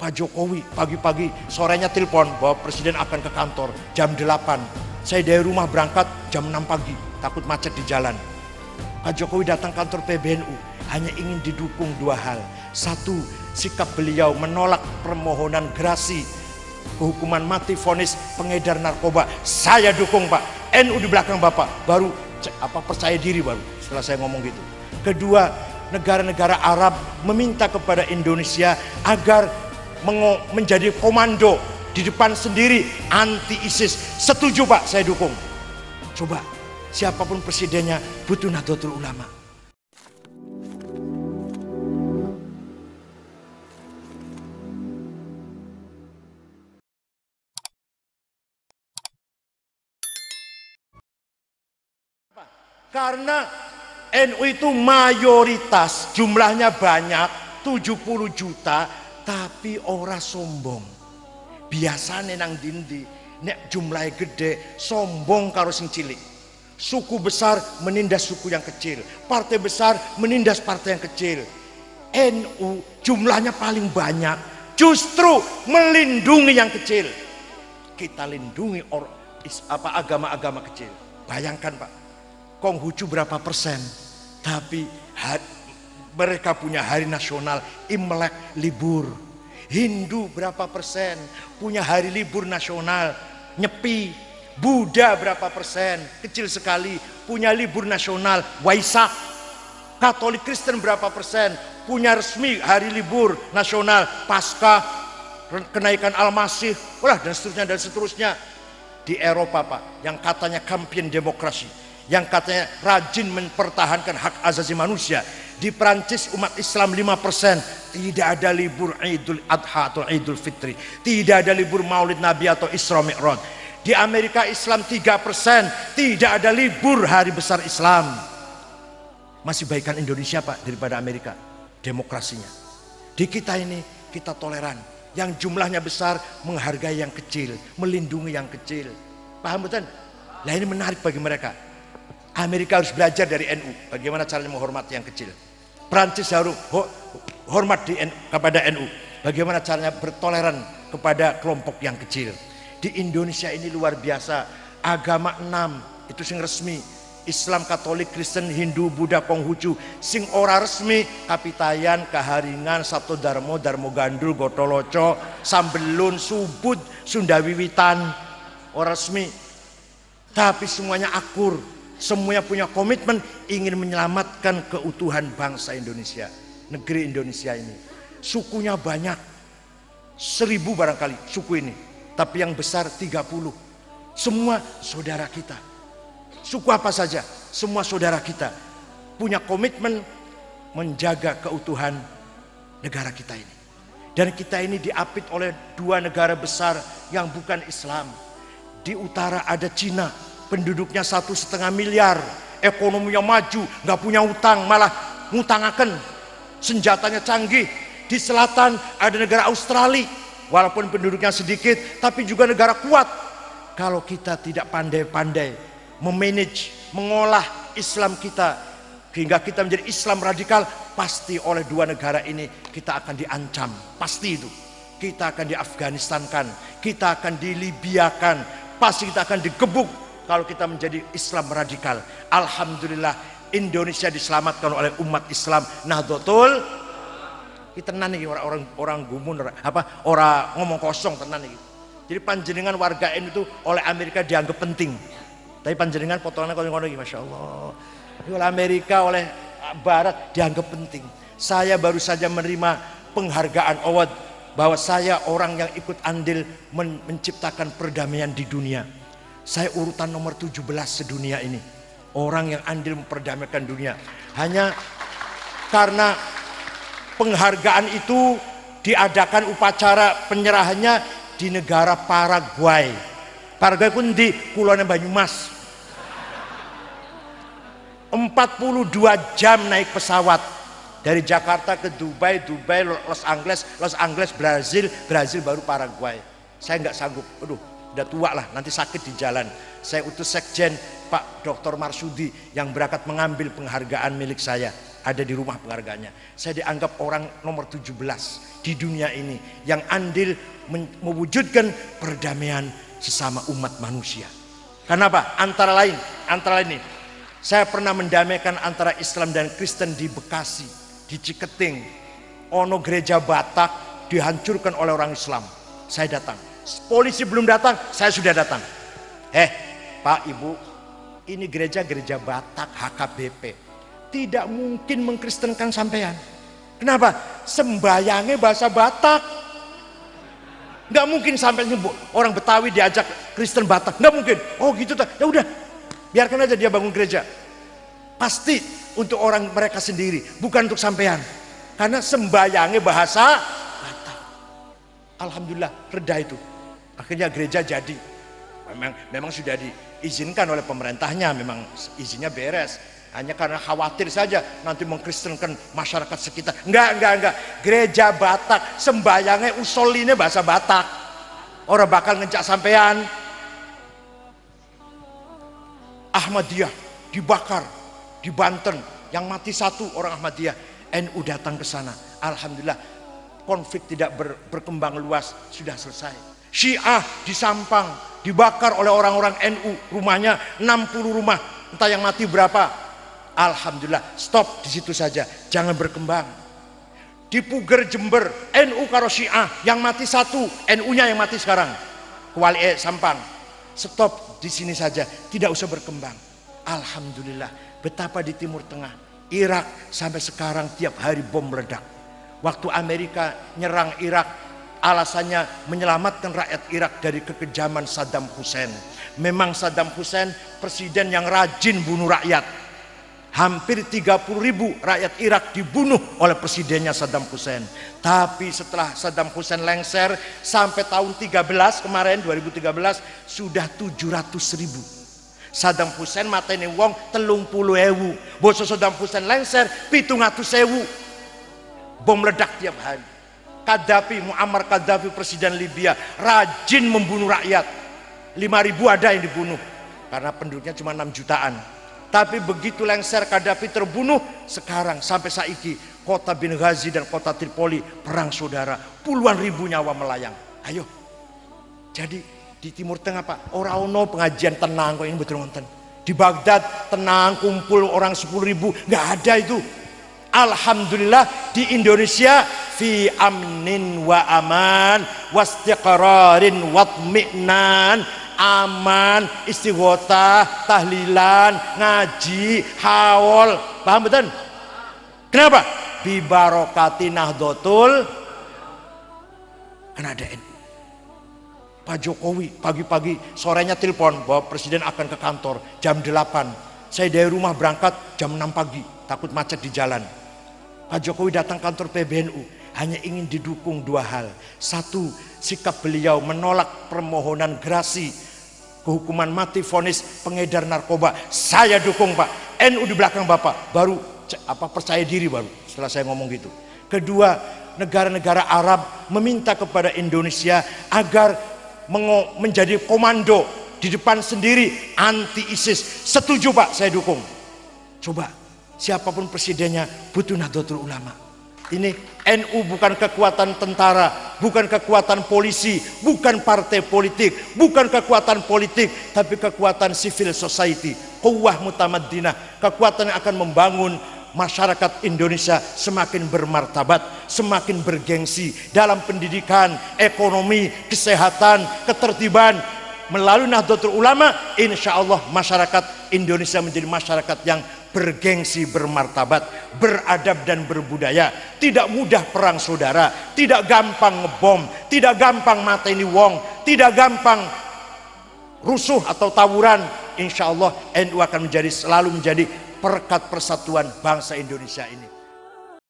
Pak Jokowi pagi-pagi sorenya telepon bahwa presiden akan ke kantor jam 8. Saya dari rumah berangkat jam 6 pagi, takut macet di jalan. Pak Jokowi datang kantor PBNU hanya ingin didukung dua hal. Satu, sikap beliau menolak permohonan gerasi kehukuman mati vonis pengedar narkoba. Saya dukung Pak. NU di belakang Bapak. Baru percaya diri baru setelah saya ngomong gitu. Kedua, negara-negara Arab meminta kepada Indonesia agar menjadi komando di depan sendiri anti ISIS. Setuju Pak, saya dukung. Coba siapapun presidennya butuh Nahdlatul Ulama. Karena NU itu mayoritas, jumlahnya banyak, 70 juta, tapi ora sombong. Biasane nang dindi, nek jumlahnya gede, sombong karo sing cilik. Suku besar menindas suku yang kecil, partai besar menindas partai yang kecil. NU jumlahnya paling banyak, justru melindungi yang kecil. Kita lindungi agama-agama kecil. Bayangkan Pak, Konghucu berapa persen, tapi mereka punya hari nasional Imlek libur. Hindu berapa persen punya hari libur nasional Nyepi. Buddha berapa persen, kecil sekali, punya libur nasional Waisak. Katolik Kristen berapa persen punya resmi hari libur nasional Paskah, kenaikan Al-Masih, dan seterusnya dan seterusnya. Di Eropa Pak, yang katanya kampion demokrasi, yang katanya rajin mempertahankan hak asasi manusia. Di Prancis umat Islam 5%, tidak ada libur Idul Adha atau Idul Fitri, tidak ada libur Maulid Nabi atau Isra Mi'raj. Di Amerika Islam 3%, tidak ada libur hari besar Islam. Masih baikan Indonesia Pak daripada Amerika demokrasinya. Di kita ini kita toleran, yang jumlahnya besar menghargai yang kecil, melindungi yang kecil. Paham betul? Nah ini menarik bagi mereka. Amerika harus belajar dari NU bagaimana caranya menghormati yang kecil. Prancis harus hormat kepada NU, bagaimana caranya bertoleran kepada kelompok yang kecil. Di Indonesia ini luar biasa, agama 6 itu sing resmi, Islam, Katolik, Kristen, Hindu, Buddha, Konghucu. Sing ora resmi Kapitayan, Kaharingan, Sabto Darmo, Darmo Gandul, Gotoloco, Sambelun, Subud, Sunda Wiwitan. Ora resmi, tapi semuanya akur. Semuanya punya komitmen ingin menyelamatkan keutuhan bangsa Indonesia, negeri Indonesia ini. Sukunya banyak, 1000 barangkali suku ini, tapi yang besar 30. Semua saudara kita. Suku apa saja, semua saudara kita punya komitmen menjaga keutuhan negara kita ini. Dan kita ini diapit oleh 2 negara besar yang bukan Islam. Di utara ada Cina, penduduknya 1,5 miliar, ekonominya maju, nggak punya utang, malah ngutangaken, senjatanya canggih. Di selatan ada negara Australia, walaupun penduduknya sedikit, tapi juga negara kuat. Kalau kita tidak pandai-pandai memanage, mengolah Islam kita, hingga kita menjadi Islam radikal, pasti oleh 2 negara ini kita akan diancam, pasti itu. Kita akan di Afganistankan, kita akan di Libyakan, pasti kita akan digebuk kalau kita menjadi Islam radikal. Alhamdulillah Indonesia diselamatkan oleh umat Islam Nahdlatul. Kita tenan nih orang gumun orang ngomong kosong tenan nih. Jadi panjenengan warga NU itu oleh Amerika dianggap penting. Tapi panjenengan potongannya kalau ngono iki masyaallah. Oleh Amerika, oleh Barat dianggap penting. Saya baru saja menerima penghargaan award bahwa saya orang yang ikut andil menciptakan perdamaian di dunia. Saya urutan nomor 17 sedunia ini, orang yang andil memperdamaikan dunia. Hanya karena penghargaan itu diadakan upacara penyerahannya di negara Paraguay. Paraguay pun di Kulon Banyumas. 42 jam naik pesawat dari Jakarta ke Dubai, Dubai Los Angeles Brazil baru Paraguay. Saya nggak sanggup, udah tua lah, nanti sakit di jalan. Saya utus sekjen Pak Dr. Marsudi yang berangkat mengambil penghargaan milik saya. ada di rumah penghargaannya. Saya dianggap orang nomor 17 di dunia ini yang andil mewujudkan perdamaian sesama umat manusia. Kenapa? Antara lain nih, saya pernah mendamaikan antara Islam dan Kristen di Bekasi, di Ciketing. Ono gereja Batak dihancurkan oleh orang Islam. Saya datang. Polisi belum datang, saya sudah datang. Pak, Ibu, ini gereja Batak HKBP. Tidak mungkin mengkristenkan sampean. Kenapa? Sembayangnya bahasa Batak. Nggak mungkin sampai nyebut orang Betawi diajak Kristen Batak. Nggak mungkin. Oh gitu tak? Ya udah, biarkan aja dia bangun gereja. Pasti untuk orang mereka sendiri, bukan untuk sampean. Karena sembayangnya bahasa Batak. Alhamdulillah reda itu. Akhirnya gereja jadi. Memang sudah diizinkan oleh pemerintahnya, memang izinnya beres. Hanya karena khawatir saja nanti mengkristenkan masyarakat sekitar. Enggak. Gereja Batak, sembayangnya usoline bahasa Batak. Orang bakal ngejak sampean. Ahmadiyah dibakar di Banten, yang mati 1 orang Ahmadiyah. NU datang ke sana. Alhamdulillah konflik tidak berkembang luas, sudah selesai. Syiah di Sampang dibakar oleh orang-orang NU, rumahnya 60 rumah, entah yang mati berapa. Alhamdulillah, stop di situ saja, jangan berkembang. Di Puger Jember, NU karo Syiah, yang mati 1, NU-nya yang mati sekarang. Kuali Sampang, stop di sini saja, tidak usah berkembang. Alhamdulillah, betapa di Timur Tengah, Irak sampai sekarang tiap hari bom meledak. Waktu Amerika nyerang Irak, alasannya menyelamatkan rakyat Irak dari kekejaman Saddam Hussein. Memang Saddam Hussein presiden yang rajin bunuh rakyat. Hampir 30.000 rakyat Irak dibunuh oleh presidennya Saddam Hussein. Tapi setelah Saddam Hussein lengser sampai tahun 13 kemarin 2013 sudah 700.000. Saddam Hussein mateni wong 30.000. Boso Saddam Hussein lengser 700.000. Bom meledak tiap hari. Muammar Gaddafi presiden Libya rajin membunuh rakyat. 5.000 ada yang dibunuh karena penduduknya cuma 6 jutaan. Tapi begitu lengser Gaddafi terbunuh, sekarang sampai saiki kota Benghazi dan kota Tripoli perang saudara, puluhan ribu nyawa melayang. Ayo, jadi di Timur Tengah Pak, orang ono pengajian tenang kok ini betul ngonten. Di Baghdad tenang kumpul orang 10.000, nggak ada itu. Alhamdulillah di Indonesia fi amnin wa aman wastiqrarin watmi'nan, aman, istighotah, tahlilan, ngaji, haul. Paham betul? Kenapa? Bi barokati Nahdlatul. Kan ada NU. Pak Jokowi pagi-pagi sorenya telepon bahwa presiden akan ke kantor jam 8. Saya dari rumah berangkat jam 6 pagi, takut macet di jalan. Pak Jokowi datang kantor PBNU hanya ingin didukung 2 hal. 1, sikap beliau menolak permohonan gerasi kehukuman mati vonis pengedar narkoba. Saya dukung Pak. NU di belakang Bapak. Baru percaya diri baru setelah saya ngomong gitu. Kedua, negara-negara Arab meminta kepada Indonesia agar menjadi komando di depan sendiri anti ISIS. Setuju Pak, saya dukung. Coba siapapun presidennya butuh Nahdlatul Ulama. Ini NU bukan kekuatan tentara, bukan kekuatan polisi, bukan partai politik, bukan kekuatan politik, tapi kekuatan civil society, quwwah mutamaddinah, kekuatan yang akan membangun masyarakat Indonesia semakin bermartabat, semakin bergengsi dalam pendidikan, ekonomi, kesehatan, ketertiban. Melalui Nahdlatul Ulama, insya Allah masyarakat Indonesia menjadi masyarakat yang bergengsi, bermartabat, beradab dan berbudaya. Tidak mudah perang saudara, tidak gampang ngebom, tidak gampang mateni wong, tidak gampang rusuh atau tawuran. Insya Allah NU akan selalu menjadi perekat persatuan bangsa Indonesia ini.